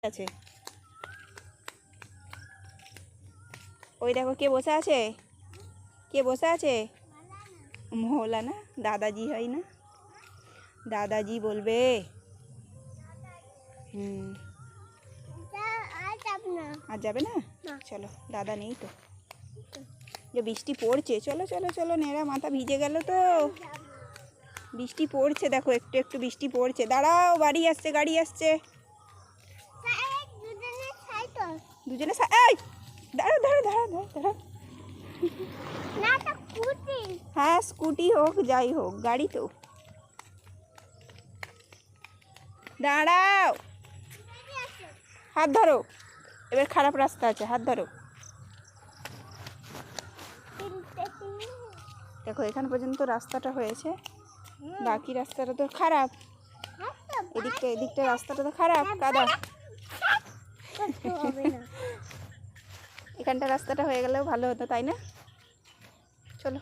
আছে। ওই দেখো কে বসে আছে, কে বসে আছে? মহলা না, দাদাজি হয় না, দাদাজি বলবে। আর যাবে না? চলো, দাদা নেই তো, যে বৃষ্টি পড়ছে। চলো চলো চলো, নেড়া মাথা ভিজে গেল তো। বৃষ্টি পড়ছে দেখো, একটু একটু বৃষ্টি পড়ছে। দাঁড়াও, বাড়ি আসছে, গাড়ি আসছে। দুজনে এই দাঁড়াও দাঁড়াও দাঁড়াও দাঁড়াও। হ্যাঁ, স্কুটি হোক যাই হোক, গাড়ি তো। দাঁড়াও, হাত ধরো, এবার খারাপ রাস্তা আছে, হাত ধরো। দেখো এখান পর্যন্ত রাস্তাটা হয়েছে, বাকি রাস্তাটা তো খারাপ। এদিকটা রাস্তাটা তো খারাপ, কাদা। এখানটা রাস্তাটা হয়ে গেলেও ভালো হতো, তাই না? চলো।